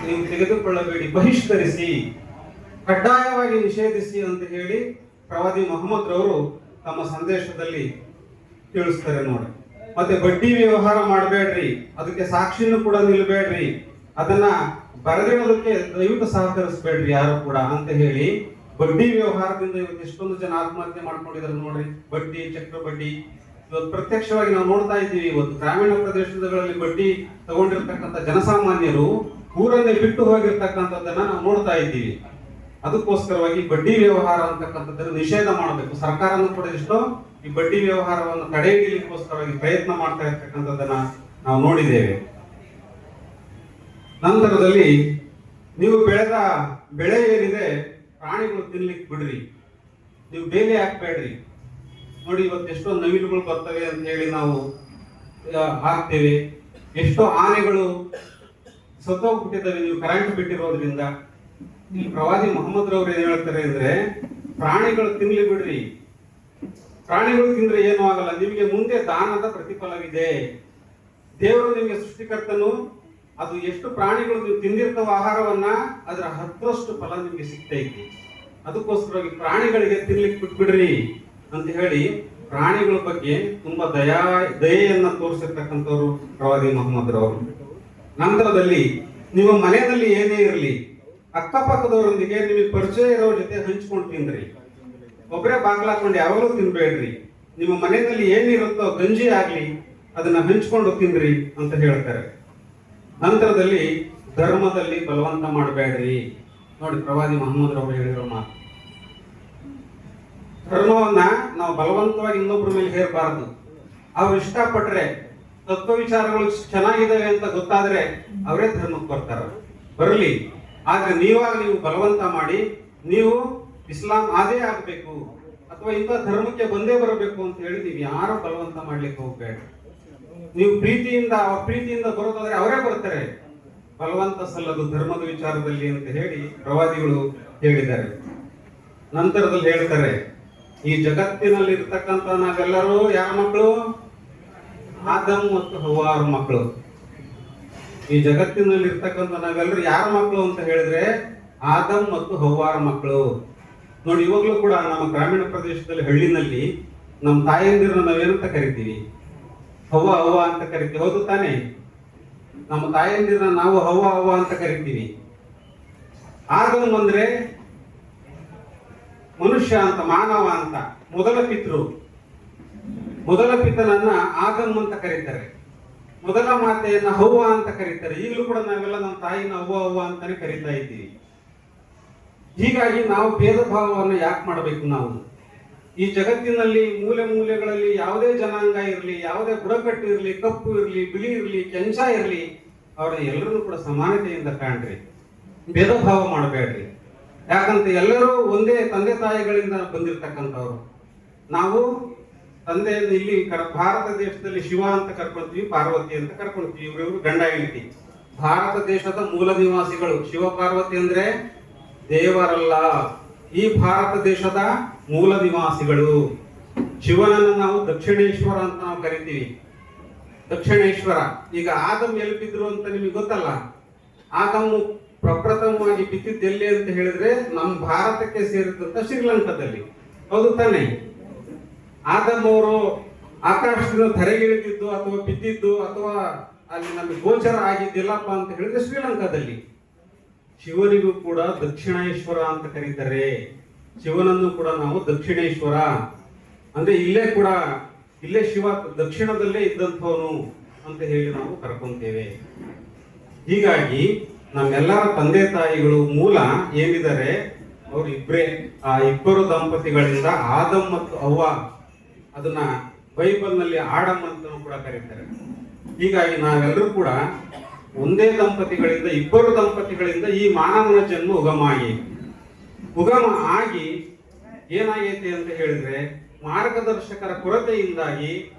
ನೀವು ತೆಗೆದುಕೊಳ್ಳಬೇಡಿ, ಬಹಿಷ್ಕರಿಸಿ, ಕಡ್ಡಾಯವಾಗಿ ನಿಷೇಧಿಸಿ ಅಂತ ಹೇಳಿ ಪ್ರವಾದಿ ಮೊಹಮ್ಮದ್ ರವರು ತಮ್ಮ ಸಂದೇಶದಲ್ಲಿ ತಿಳಿಸ್ತಾರೆ ನೋಡಿ. ಮತ್ತೆ ಬಡ್ಡಿ ವ್ಯವಹಾರ ಮಾಡಬೇಡ್ರಿ, ಅದಕ್ಕೆ ಸಾಕ್ಷಿನೂ ಕೂಡ ನಿಲ್ಬೇಡ್ರಿ, ಅದನ್ನ ಬರೆದಿಡೋದಕ್ಕೆ ದಯವಿಟ್ಟು ಸಹಕರಿಸಬೇಡ್ರಿ ಯಾರು ಕೂಡ ಅಂತ ಹೇಳಿ ಬಡ್ಡಿ ವ್ಯವಹಾರದಿಂದ ಇವತ್ತು ಎಷ್ಟೊಂದು ಜನ ಆತ್ಮಹತ್ಯೆ ಮಾಡ್ಕೊಂಡಿದ್ದಾರೆ ನೋಡ್ರಿ. ಬಡ್ಡಿ, ಚಕ್ರ ಬಡ್ಡಿ ಇವತ್ತು ಪ್ರತ್ಯಕ್ಷವಾಗಿ ನಾವು ನೋಡ್ತಾ ಇದ್ದೀವಿ. ಇವತ್ತು ಗ್ರಾಮೀಣ ಪ್ರದೇಶಗಳಲ್ಲಿ ಬಡ್ಡಿ ತಗೊಂಡಿರ್ತಕ್ಕಂಥ ಜನಸಾಮಾನ್ಯರು ಊರನ್ನೇ ಬಿಟ್ಟು ಹೋಗಿರ್ತಕ್ಕಂಥದ್ದನ್ನ ನಾವು ನೋಡ್ತಾ ಇದ್ದೀವಿ. ಅದಕ್ಕೋಸ್ಕರವಾಗಿ ಬಡ್ಡಿ ವ್ಯವಹಾರ ಅಂತಕ್ಕಂಥದ್ದನ್ನು ನಿಷೇಧ ಮಾಡಬೇಕು. ಸರ್ಕಾರನೂ ಕೂಡ ಎಷ್ಟೋ ಈ ಬಡ್ಡಿ ವ್ಯವಹಾರವನ್ನು ತಡೆ ಹಿಡಿಯಲಿಕ್ಕೋಸ್ಕರವಾಗಿ ಪ್ರಯತ್ನ ಮಾಡ್ತಾ ಇರ್ತಕ್ಕಂಥದ್ದನ್ನ ನಾವು ನೋಡಿದ್ದೇವೆ. ನಂತರದಲ್ಲಿ ನೀವು ಬೆಳೆದ ಬೆಳೆ ಏನಿದೆ ಪ್ರಾಣಿಗಳು ತಿನ್ಲಿಕ್ಕೆ ಬಿಡ್ರಿ, ನೀವು ಬೇಲಿ ಹಾಕ್ಬೇಡ್ರಿ. ನೋಡಿ ಇವತ್ತು ಎಷ್ಟೋ ನವಿಲುಗಳು ಬರ್ತವೆ ಅಂತ ಹೇಳಿ ನಾವು ಹಾಕ್ತೇವೆ. ಎಷ್ಟೋ ಆನೆಗಳು ಸತ್ತೋಗ್ಬಿಟ್ಟಿದ್ದಾವೆ ನೀವು ಕರೆಂಟ್ ಬಿಟ್ಟಿರೋದ್ರಿಂದ. ಈ ಪ್ರವಾದಿ ಮೊಹಮ್ಮದ್ ರವರು ಏನ್ ಹೇಳ್ತಾರೆ ಅಂದ್ರೆ, ಪ್ರಾಣಿಗಳು ತಿನ್ಲಿ ಬಿಡ್ರಿ, ಪ್ರಾಣಿಗಳು ತಿಂದ್ರೆ ಏನೂ ಆಗಲ್ಲ, ನಿಮಗೆ ಮುಂದೆ ದಾನದ ಪ್ರತಿಫಲವಿದೆ. ದೇವರು ನಿಮಗೆ ಸೃಷ್ಟಿಕರ್ತನು, ಅದು ಎಷ್ಟು ಪ್ರಾಣಿಗಳು ನೀವು ತಿಂದಿರ್ತವ ಆಹಾರವನ್ನ ಅದರ 10ರಷ್ಟು ಫಲ ನಿಮಗೆ ಸಿಗ್ತೈತಿ. ಅದಕ್ಕೋಸ್ಕರವಾಗಿ ಪ್ರಾಣಿಗಳಿಗೆ ತಿನ್ಲಿಕ್ಕೆ ಬಿಟ್ಬಿಡ್ರಿ ಅಂತ ಹೇಳಿ ಪ್ರಾಣಿಗಳ ಬಗ್ಗೆ ತುಂಬಾ ದಯೆಯನ್ನ ತೋರಿಸಿರ್ತಕ್ಕಂಥವ್ರು ಪ್ರವಾದಿ ಮೊಹಮ್ಮದ್ ರವರು. ನಂತರದಲ್ಲಿ ನಿಮ್ಮ ಮನೆಯಲ್ಲಿ ಏನೇ ಇರಲಿ ಅಕ್ಕಪಕ್ಕದವರೊಂದಿಗೆ ನಿಮಗೆ ಪರಿಚಯ ಇರೋರ ಜೊತೆ ಹಂಚ್ಕೊಂಡು ತಿನ್ರಿ. ಒಬ್ಬರೇ ಬಾಗ್ಲಾಕೊಂಡು ಯಾವಾಗಲೂ ತಿನ್ಬೇಡ್ರಿ. ನಿಮ್ಮ ಮನೆಯಲ್ಲಿ ಏನಿರುತ್ತೋ ಗಂಜಿ ಆಗ್ಲಿ ಅದನ್ನ ಹಂಚ್ಕೊಂಡು ತಿನ್ರಿ ಅಂತ ಹೇಳ್ತಾರೆ. ನಂತರದಲ್ಲಿ ಧರ್ಮದಲ್ಲಿ ಬಲವಂತ ಮಾಡಬೇಡ್ರಿ. ನೋಡಿ ಪ್ರವಾದಿ ಮೊಹಮ್ಮದ್ ರವರು ಹೇಳಿರೋ ಮಾತು. ಧರ್ಮವನ್ನ ನಾವು ಬಲವಂತವಾಗಿ ಇನ್ನೊಬ್ಬರ ಮೇಲೆ ಹೇರಬಾರದು. ಅವ್ರು ಇಷ್ಟಪಟ್ರೆ, ತತ್ವ ವಿಚಾರಗಳು ಚೆನ್ನಾಗಿದ್ದಾವೆ ಅಂತ ಗೊತ್ತಾದ್ರೆ ಅವರೇ ಧರ್ಮಕ್ಕೆ ಬರಲಿ. ಆದ್ರೆ ನೀವು ಬಲವಂತ ಮಾಡಿ ನೀವು ಇಸ್ಲಾಂ ಅದೇ ಆಗ್ಬೇಕು ಅಥವಾ ಇಂಥ ಧರ್ಮಕ್ಕೆ ಬಂದೇ ಬರಬೇಕು ಅಂತ ಹೇಳಿ ನೀವು ಯಾರು ಬಲವಂತ ಮಾಡ್ಲಿಕ್ಕೆ ಹೋಗ್ಬೇಡ. ನೀವು ಪ್ರೀತಿಯಿಂದ ಬರೋದಾದ್ರೆ ಅವರೇ ಬರ್ತಾರೆ. ಬಲವಂತ ಸಲ್ಲದು ಧರ್ಮದ ವಿಚಾರದಲ್ಲಿ ಅಂತ ಹೇಳಿ ಪ್ರವಾದಿಗಳು ಹೇಳಿದ್ದಾರೆ. ನಂತರದಲ್ಲಿ ಹೇಳ್ತಾರೆ, ಈ ಜಗತ್ತಿನಲ್ಲಿ ಇರ್ತಕ್ಕಂಥ ನಾವೆಲ್ಲರೂ ಯಾರ ಮಕ್ಕಳು? ಆದಮ್ ಮತ್ತು ಹವ್ವಾರ ಮಕ್ಕಳು. ಈ ಜಗತ್ತಿನಲ್ಲಿ ಇರ್ತಕ್ಕಂಥ ನಾವೆಲ್ಲರೂ ಯಾರ ಮಕ್ಕಳು ಅಂತ ಹೇಳಿದ್ರೆ ಆದಮ್ ಮತ್ತು ಹವ್ವಾರ ಮಕ್ಕಳು. ನೋಡಿ ಇವಾಗ್ಲೂ ಕೂಡ ನಮ್ಮ ಗ್ರಾಮೀಣ ಪ್ರದೇಶದಲ್ಲಿ ಹಳ್ಳಿನಲ್ಲಿ ನಮ್ಮ ತಾಯಂದಿರನ್ನ ನಾವೇನಂತ ಕರಿತೀವಿ? ಅವ್ವ ಅಂತ ಕರಿತೀವಿ, ಹೌದು ತಾನೇ? ನಮ್ಮ ತಾಯಂದಿರನ್ನ ನಾವು ಅವ್ವ ಅಂತ ಕರಿತೀವಿ. ಆದಮ್ ಅಂದ್ರೆ ಮನುಷ್ಯ ಅಂತ, ಮಾನವ ಅಂತ, ಮೊದಲ ಪಿತನನ್ನ ಆದಮ್ ಅಂತ ಕರೀತಾರೆ. ಮೊದಲ ಮಾತೆಯನ್ನ ಹವ್ವ ಅಂತ ಕರೀತಾರೆ. ಈಗಲೂ ಕೂಡ ನಾವೆಲ್ಲ ನಮ್ಮ ತಾಯಿನ ಅವ್ವ ಅಂತಾನೆ ಕರೀತಾ ಇದ್ದೀವಿ. ಹೀಗಾಗಿ ನಾವು ಭೇದ ಭಾವವನ್ನು ಯಾಕೆ ಮಾಡಬೇಕು? ನಾವು ಈ ಜಗತ್ತಿನಲ್ಲಿ ಮೂಲೆಗಳಲ್ಲಿ ಯಾವುದೇ ಜನಾಂಗ ಇರಲಿ, ಯಾವುದೇ ಬುಡಕಟ್ಟು ಇರಲಿ, ಕಪ್ಪು ಇರಲಿ, ಬಿಳಿ ಇರಲಿ, ಕೆಂಚ ಇರಲಿ, ಅವ್ರನ್ನ ಎಲ್ಲರೂ ಕೂಡ ಸಮಾನತೆಯಿಂದ ಕಾಣ್ರಿ, ಭೇದ ಭಾವ ಮಾಡಬೇಡ್ರಿ. ಯಾಕಂತ ಎಲ್ಲರೂ ಒಂದೇ ತಂದೆ ತಾಯಿಗಳಿಂದ ಬಂದಿರತಕ್ಕಂಥವ್ರು. ನಾವು ತಂದೆಯನ್ನು ಇಲ್ಲಿ ಭಾರತ ದೇಶದಲ್ಲಿ ಶಿವ ಅಂತ ಕರ್ಕೊಂತೀವಿ, ಪಾರ್ವತಿ ಅಂತ ಕರ್ಕೊಂತೀವಿ. ಇವರು ಗಂಡ ಹೆಂಡತಿ. ಭಾರತ ದೇಶದ ಮೂಲ ನಿವಾಸಿಗಳು. ಶಿವ ಪಾರ್ವತಿ ಅಂದ್ರೆ ದೇವರಲ್ಲ, ಈ ಭಾರತ ದೇಶದ ಮೂಲ ನಿವಾಸಿಗಳು. ಶಿವನನ್ನು ನಾವು ದಕ್ಷಿಣೇಶ್ವರ ಅಂತ ನಾವು ಕರಿತೀವಿ. ದಕ್ಷಿಣೇಶ್ವರ. ಈಗ ಆದಮ್ ಎಲ್ಲಿ ಬಿದ್ರು ಅಂತ ನಿಮಗೆ ಗೊತ್ತಲ್ಲ. ಆದಮ್ ಪ್ರಪ್ರಥಮವಾಗಿ ಬಿದ್ದಿದ್ದು ಎಲ್ಲಿ ಅಂತ ಹೇಳಿದ್ರೆ ನಮ್ಮ ಭಾರತಕ್ಕೆ ಸೇರಿದಂತ ಶ್ರೀಲಂಕಾದಲ್ಲಿ, ಹೌದು ತಾನೆ? ಆದಮ್ ಅವರು ಆಕಾಶದಿಂದ ಧರೆಗಿಳಿದಿದ್ದು ಅಥವಾ ಬಿದ್ದಿದ್ದು ಅಥವಾ ಅಲ್ಲಿ ನಮಗೆ ಗೋಚರ ಆಗಿದ್ದಿಲ್ಲಪ್ಪ ಅಂತ ಹೇಳಿದ್ರೆ ಶ್ರೀಲಂಕಾದಲ್ಲಿ. ಶಿವನಿಗೂ ಕೂಡ ದಕ್ಷಿಣೇಶ್ವರ ಅಂತ ಕರೀತಾರೆ. ಶಿವನನ್ನು ಕೂಡ ನಾವು ದಕ್ಷಿಣೇಶ್ವರ ಅಂದ್ರೆ ಇಲ್ಲೇ ಶಿವ ದಕ್ಷಿಣದಲ್ಲೇ ಇದ್ದಂಥವನು ಅಂತ ಹೇಳಿ ನಾವು ಕರ್ಕೊಂತೇವೆ. ಹೀಗಾಗಿ ನಮ್ಮೆಲ್ಲರ ತಂದೆ ತಾಯಿಗಳು ಮೂಲ ಏನಿದ್ದಾರೆ ಅವ್ರು ಇಬ್ಬರೇ. ಆ ಇಬ್ಬರು ದಂಪತಿಗಳಿಂದ ಆದಮ್ ಮತ್ತು ಅವ್ವ, ಅದನ್ನ ಬೈಬಲ್ ನಲ್ಲಿ ಆಡಮ್ ಅಂತ ಕೂಡ ಕರೀತಾರೆ. ಹೀಗಾಗಿ ನಾವೆಲ್ಲರೂ ಕೂಡ ಒಂದೇ ದಂಪತಿಗಳಿಂದ, ಇಬ್ಬರು ದಂಪತಿಗಳಿಂದ ಈ ಮಾನವನ ಜನ್ಮ ಉಗಮ ಆಗಿ ಏನಾಗೈತೆ ಅಂತ ಹೇಳಿದ್ರೆ ಮಾರ್ಗದರ್ಶಕರ ಕೊರತೆಯಿಂದಾಗಿ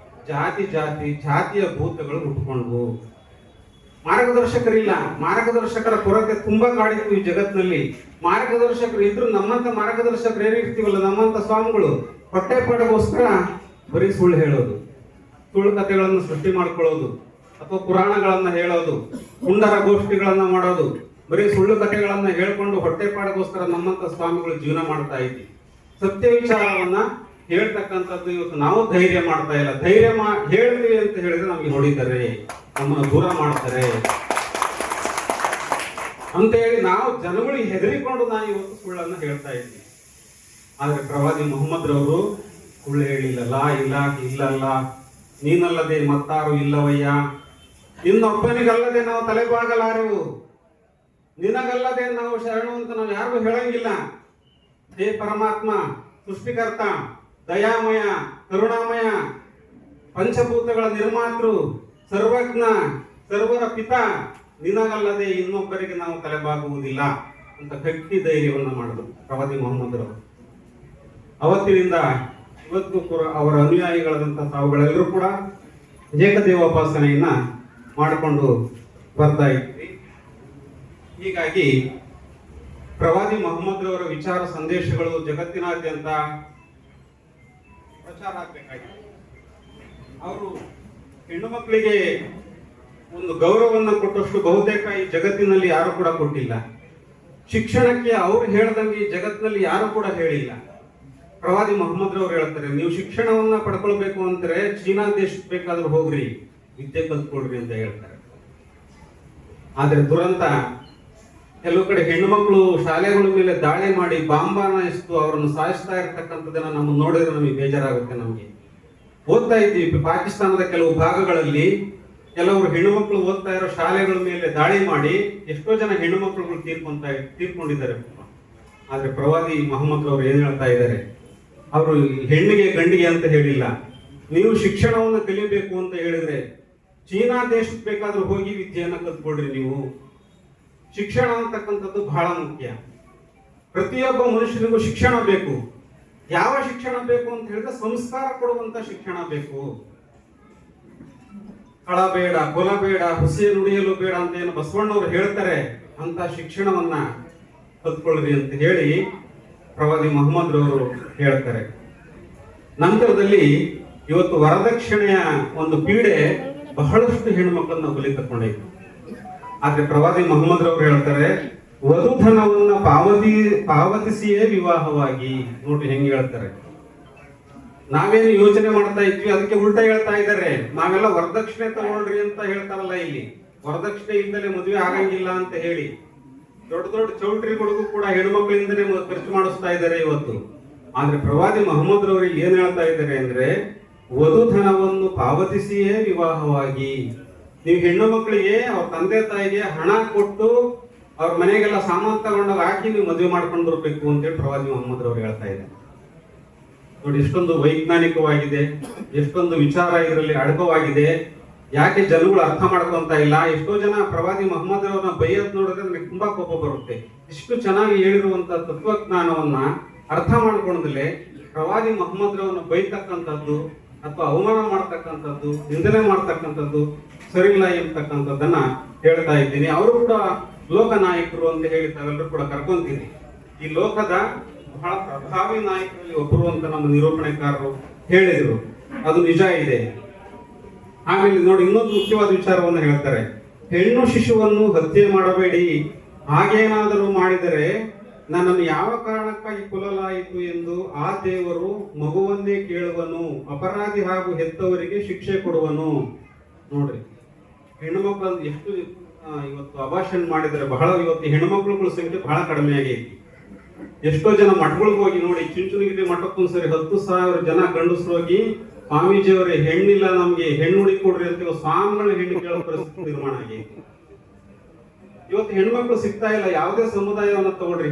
ಜಾತಿಯ ಭೂತಗಳು ಹುಟ್ಟುಕೊಂಡ್ವು. ಮಾರ್ಗದರ್ಶಕರಿಲ್ಲ. ಮಾರ್ಗದರ್ಶಕರ ಕೊರತೆ ತುಂಬಾ ಕಾಡಿತ್ತು ಈ ಜಗತ್ತಿನಲ್ಲಿ. ಮಾರ್ಗದರ್ಶಕರು ಇದ್ರು, ನಮ್ಮಂತ ಮಾರ್ಗದರ್ಶಕರು ಏನಿರ್ತೀವಲ್ಲ, ನಮ್ಮಂತ ಸ್ವಾಮಿಗಳು ಹೊಟ್ಟೆ ಪಾಡಗೋಸ್ಕರ ಬರೀ ಸುಳ್ಳು ಹೇಳೋದು, ಸುಳ್ಳು ಕಥೆಗಳನ್ನು ಸೃಷ್ಟಿ ಮಾಡ್ಕೊಳ್ಳೋದು, ಅಥವಾ ಪುರಾಣಗಳನ್ನ ಹೇಳೋದು, ಪುಂಡರ ಗೋಷ್ಠಿಗಳನ್ನ ಮಾಡೋದು, ಬರೀ ಸುಳ್ಳು ಕಥೆಗಳನ್ನ ಹೇಳ್ಕೊಂಡು ಹೊಟ್ಟೆಪಾಡಿಗೋಸ್ಕರ ನಮ್ಮಂತ ಸ್ವಾಮಿಗಳು ಜೀವನ ಮಾಡ್ತಾ ಇದ್ವಿ. ಸತ್ಯ ವಿಚಾರವನ್ನ ಹೇಳ್ತಕ್ಕಂಥದ್ದು ಇವತ್ತು ನಾವು ಧೈರ್ಯ ಮಾಡ್ತಾ ಇಲ್ಲ. ಹೇಳ್ತೀವಿ ಅಂತ ಹೇಳಿದ್ರೆ ನಮ್ಗೆ ಹೊಡಿತಾರೆ, ನಮ್ಮನ್ನು ದೂರ ಮಾಡ್ತಾರೆ ಅಂತ ಹೇಳಿ ನಾವು ಜನಗಳಿಗೆ ಹೆದರಿಕೊಂಡು ನಾವು ಇವತ್ತು ಸುಳ್ಳನ್ನು ಹೇಳ್ತಾ ಇದ್ವಿ. ಆದ್ರೆ ಪ್ರವಾದಿ ಮೊಹಮ್ಮದ್ ರವರು ಸುಳ್ಳು ಹೇಳಿಲ್ಲಲ್ಲ, ಇಲ್ಲಲ್ಲ, ನೀನಲ್ಲದೆ ಮತ್ತಾರು ಇಲ್ಲವಯ್ಯ, ಇನ್ನೊಬ್ಬನಿಗಲ್ಲದೆ ನಾವು ತಲೆಬಾಗಲಾರೆವು, ನಿನಗಲ್ಲದೆ ನಾವು ಶರಣು ಅಂತ ನಾವು ಯಾರಿಗೂ ಹೇಳಂಗಿಲ್ಲ. ಹೇ ಪರಮಾತ್ಮ, ಸೃಷ್ಟಿಕರ್ತ, ದಯಾಮಯ, ಕರುಣಾಮಯ, ಪಂಚಭೂತಗಳ ನಿರ್ಮಾತೃ, ಸರ್ವಜ್ಞ, ಸರ್ವರ ಪಿತ, ನಿನಗಲ್ಲದೆ ಇನ್ನೊಬ್ಬರಿಗೆ ನಾವು ತಲೆಬಾಗುವುದಿಲ್ಲ ಅಂತ ಗಟ್ಟಿ ಧೈರ್ಯವನ್ನು ಮಾಡಿದ್ರು ಪ್ರವಾದಿ ಮೊಹಮ್ಮದ್ ರವರು. ಅವತ್ತಿನಿಂದ ಇವತ್ತು ಅವರ ಅನುಯಾಯಿಗಳಾದಂತಹ ತಾವುಗಳೆಲ್ಲರೂ ಕೂಡ ಏಕದೇವೋಪಾಸನೆಯನ್ನ ಮಾಡಿಕೊಂಡು ಬರ್ತಾ ಇದ್ವಿ. ಹೀಗಾಗಿ ಪ್ರವಾದಿ ಮೊಹಮ್ಮದ್ ರವರ ವಿಚಾರ ಸಂದೇಶಗಳು ಜಗತ್ತಿನಾದ್ಯಂತ ಪ್ರಚಾರ ಆಗಬೇಕಾಗಿದೆ. ಅವರು ಹೆಣ್ಣು ಮಕ್ಕಳಿಗೆ ಒಂದು ಗೌರವವನ್ನು ಕೊಟ್ಟಷ್ಟು ಬಹುತೇಕ ಈ ಜಗತ್ತಿನಲ್ಲಿ ಯಾರು ಕೂಡ ಕೊಟ್ಟಿಲ್ಲ. ಶಿಕ್ಷಣಕ್ಕೆ ಅವ್ರು ಹೇಳ್ದಂಗೆ ಈ ಜಗತ್ತಿನಲ್ಲಿ ಯಾರು ಕೂಡ ಹೇಳಿಲ್ಲ. ಪ್ರವಾದಿ ಮೊಹಮ್ಮದ್ ರವರು ಹೇಳ್ತಾರೆ, ನೀವು ಶಿಕ್ಷಣವನ್ನ ಪಡ್ಕೊಳ್ಬೇಕು ಅಂತಾರೆ ಚೀನಾ ದೇಶಕ್ಕೆ ಬೇಕಾದ್ರೂ ಹೋಗ್ರಿ, ವಿದ್ಯೆ ಕಲ್ತ್ಕೊಳ್ರಿ ಅಂತ ಹೇಳ್ತಾರೆ. ಆದ್ರೆ ದುರಂತ, ಕೆಲವು ಕಡೆ ಹೆಣ್ಣು ಮಕ್ಕಳು ಶಾಲೆಗಳ ಮೇಲೆ ದಾಳಿ ಮಾಡಿ ಬಾಂಬಾನ ಇಷ್ಟು ಅವರನ್ನು ಸಾಯಿಸ್ತಾ ಇರ್ತಕ್ಕಂಥದ್ದನ್ನ ನಮ್ಮ ನೋಡಿದ್ರೆ ನಮಗೆ ಬೇಜಾರಾಗುತ್ತೆ. ನಮಗೆ ಓದ್ತಾ ಇದ್ದೀವಿ, ಪಾಕಿಸ್ತಾನದ ಕೆಲವು ಭಾಗಗಳಲ್ಲಿ ಕೆಲವರು ಹೆಣ್ಣು ಮಕ್ಕಳು ಓದ್ತಾ ಇರೋ ಶಾಲೆಗಳ ಮೇಲೆ ದಾಳಿ ಮಾಡಿ ಎಷ್ಟೋ ಜನ ಹೆಣ್ಣು ಮಕ್ಕಳುಗಳು ತೀರ್ಕೊಂಡಿದ್ದಾರೆ. ಆದ್ರೆ ಪ್ರವಾದಿ ಮೊಹಮ್ಮದ್ ಅವರು ಏನ್ ಹೇಳ್ತಾ ಇದ್ದಾರೆ, ಅವರು ಹೆಣ್ಣಿಗೆ ಗಂಡಿಗೆ ಅಂತ ಹೇಳಿಲ್ಲ. ನೀವು ಶಿಕ್ಷಣವನ್ನು ಕಲಿಬೇಕು ಅಂತ ಹೇಳಿದ್ರೆ ಚೀನಾ ದೇಶಕ್ಕೆ ಬೇಕಾದ್ರೂ ಹೋಗಿ ವಿದ್ಯೆಯನ್ನ ಕಲ್ತ್ಕೊಳ್ರಿ. ನೀವು ಶಿಕ್ಷಣ ಅಂತಕ್ಕಂಥದ್ದು ಬಹಳ ಮುಖ್ಯ. ಪ್ರತಿಯೊಬ್ಬ ಮನುಷ್ಯನಿಗೂ ಶಿಕ್ಷಣ ಬೇಕು. ಯಾವ ಶಿಕ್ಷಣ ಬೇಕು ಅಂತ ಹೇಳಿದ್ರೆ ಸಂಸ್ಕಾರ ಕೊಡುವಂತ ಶಿಕ್ಷಣ ಬೇಕು. ಕಳ ಬೇಡ, ಕೊಲ ಬೇಡ, ಹುಸಿ ನುಡಿಯಲು ಬೇಡ ಅಂತ ಏನು ಬಸವಣ್ಣವರು ಹೇಳ್ತಾರೆ, ಅಂತ ಶಿಕ್ಷಣವನ್ನ ಕಲ್ತ್ಕೊಳ್ರಿ ಅಂತ ಹೇಳಿ ಪ್ರವಾದಿ ಮೊಹಮ್ಮದ್ ರವರು ಹೇಳ್ತಾರೆ. ನಂತರದಲ್ಲಿ ಇವತ್ತು ವರದಕ್ಷಿಣೆಯ ಒಂದು ಪೀಡೆ ಬಹಳಷ್ಟು ಹೆಣ್ಣು ಮಕ್ಕಳನ್ನ ಬಲಿ ತಕ್ಕೊಂಡೈತೆ. ಆದ್ರೆ ಪ್ರವಾದಿ ಮೊಹಮ್ಮದ್ ರವರು ಹೇಳ್ತಾರೆ, ವಧುಧನವನ್ನ ಪಾವತಿಸಿಯೇ ವಿವಾಹವಾಗಿ. ನೋಡ್ರಿ ಹೆಂಗೆ ಹೇಳ್ತಾರೆ. ನಾವೇನು ಯೋಚನೆ ಮಾಡ್ತಾ ಇದ್ವಿ ಅದಕ್ಕೆ ಉಲ್ಟಾ ಹೇಳ್ತಾ ಇದ್ದಾರೆ. ನಾವೆಲ್ಲ ವರದಕ್ಷಿಣೆ ತಗೊಳ್ರಿ ಅಂತ ಹೇಳ್ತಾರಲ್ಲ, ಇಲ್ಲಿ ವರದಕ್ಷಿಣೆ ಇಲ್ದಲೆ ಮದುವೆ ಆಗಂಗಿಲ್ಲ ಅಂತ ಹೇಳಿ ದೊಡ್ಡ ದೊಡ್ಡ ಚೌಲ್ಟ್ರಿಗಳಿಗೂ ಕೂಡ ಹೆಣ್ಮಕ್ಳಿಂದಲೇ ಖರ್ಚು ಮಾಡಿಸ್ತಾ ಇದ್ದಾರೆ ಇವತ್ತು. ಆದ್ರೆ ಪ್ರವಾದಿ ಮೊಹಮ್ಮದ್ ರವರು ಏನ್ ಹೇಳ್ತಾ ಇದ್ದಾರೆ ಅಂದ್ರೆ, ವಧುಧನವನ್ನು ಪಾವತಿಸಿಯೇ ವಿವಾಹವಾಗಿ. ನೀವು ಹೆಣ್ಣು ಮಕ್ಕಳಿಗೆ ಅವ್ರ ತಂದೆ ತಾಯಿಗೆ ಹಣ ಕೊಟ್ಟು ಅವ್ರ ಮನೆಗೆಲ್ಲ ಸಾಮಾನು ತಗೊಂಡಾಗ ಹಾಕಿ ನೀವು ಮದುವೆ ಮಾಡ್ಕೊಂಡು ಬರ್ಬೇಕು ಅಂತೇಳಿ ಪ್ರವಾದಿ ಮೊಹಮ್ಮದ್ ರವರು ಹೇಳ್ತಾ ಇದ್ದಾರೆ. ನೋಡಿ, ಎಷ್ಟೊಂದು ವೈಜ್ಞಾನಿಕವಾಗಿದೆ, ಎಷ್ಟೊಂದು ವಿಚಾರ ಇದರಲ್ಲಿ ಅಡಕವಾಗಿದೆ. ಯಾಕೆ ಜನಗಳು ಅರ್ಥ ಮಾಡ್ಕೊಂತ ಇಲ್ಲ? ಎಷ್ಟೋ ಜನ ಪ್ರವಾದಿ ಮೊಹಮ್ಮದ್ ರವರನ್ನ ಬೈಯತ್ ನೋಡಿದ್ರೆ ನನಗೆ ತುಂಬಾ ಕೋಪ ಬರುತ್ತೆ. ಇಷ್ಟು ಚೆನ್ನಾಗಿ ಹೇಳಿರುವಂತ ತತ್ವಜ್ಞಾನವನ್ನ ಅರ್ಥ ಮಾಡ್ಕೊಂಡಲೇ ಪ್ರವಾದಿ ಮೊಹಮ್ಮದ್ ರವರನ್ನ ಬೈತಕ್ಕಂಥದ್ದು ಅಥವಾ ಅವಮಾನ ಮಾಡ್ತಕ್ಕಂಥದ್ದು, ನಿಂದನೆ ಮಾಡ್ತಕ್ಕಂಥದ್ದು ಸರಿಯಿಲ್ಲ ಎಂಬತಕ್ಕಂಥದ್ದನ್ನ ಹೇಳ್ತಾ ಇದ್ದೀನಿ. ಅವರು ಕೂಡ ಲೋಕ ನಾಯಕರು ಅಂತ ಹೇಳಿ ತಾವೆಲ್ಲರೂ ಕೂಡ ಕರ್ಕೊಂತೀನಿ. ಈ ಲೋಕದ ಬಹಳ ಪ್ರಭಾವಿ ನಾಯಕರಲ್ಲಿ ಒಬ್ಬರು ಅಂತ ನಮ್ಮ ನಿರೂಪಣೆಕಾರರು ಹೇಳಿದ್ರು, ಅದು ನಿಜ ಇದೆ. ಆಮೇಲೆ ನೋಡಿ, ಇನ್ನೊಂದು ಮುಖ್ಯವಾದ ವಿಚಾರವನ್ನು ಹೇಳ್ತಾರೆ, ಹೆಣ್ಣು ಶಿಶುವನ್ನು ಹತ್ಯೆ ಮಾಡಬೇಡಿ, ಹಾಗೇನಾದರೂ ಮಾಡಿದರೆ ನನ್ನನ್ನು ಯಾವ ಕಾರಣಕ್ಕಾಗಿ ಕೊಲ್ಲಲಾಯಿತು ಎಂದು ಆ ದೇವರು ಮಗುವನ್ನೇ ಕೇಳುವನು, ಅಪರಾಧಿ ಹಾಗೂ ಹೆತ್ತವರಿಗೆ ಶಿಕ್ಷೆ ಕೊಡುವನು. ನೋಡ್ರಿ, ಹೆಣ್ಣು ಮಕ್ಕಳನ್ನು ಎಷ್ಟು ಇವತ್ತು ಅಭಾಷಣೆ ಮಾಡಿದರೆ ಬಹಳ, ಇವತ್ತು ಹೆಣ್ಣುಮಕ್ಳುಗಳ ಸಂಖ್ಯೆ ಬಹಳ ಕಡಿಮೆ ಆಗೈತಿ. ಎಷ್ಟೋ ಜನ ಮಠಗಳಿಗೆ ಹೋಗಿ ನೋಡಿ, ಚುಂಚುನಗಿರಿ ಮಠಕ್ಕೊಂದ್ಸರಿ 10,000 ಜನ ಗಂಡಸರು ಹೋಗಿ, ಸ್ವಾಮೀಜಿಯವರೇ ಹೆಣ್ಣಿಲ್ಲ, ನಮ್ಗೆ ಹೆಣ್ಣು ಹುಡುಕಿ ಕೊಡ್ರಿ ಅಂತ ಸ್ವಾಮಿಗಳ ಹೆಣ್ಣು ಕೇಳೋ ಪರಿಸ್ಥಿತಿ ನಿರ್ಮಾಣ ಆಗೈತಿ. ಇವತ್ತು ಹೆಣ್ಮಕ್ಳು ಸಿಗ್ತಾ ಇಲ್ಲ. ಯಾವುದೇ ಸಮುದಾಯವನ್ನ ತಗೊಳ್ರಿ,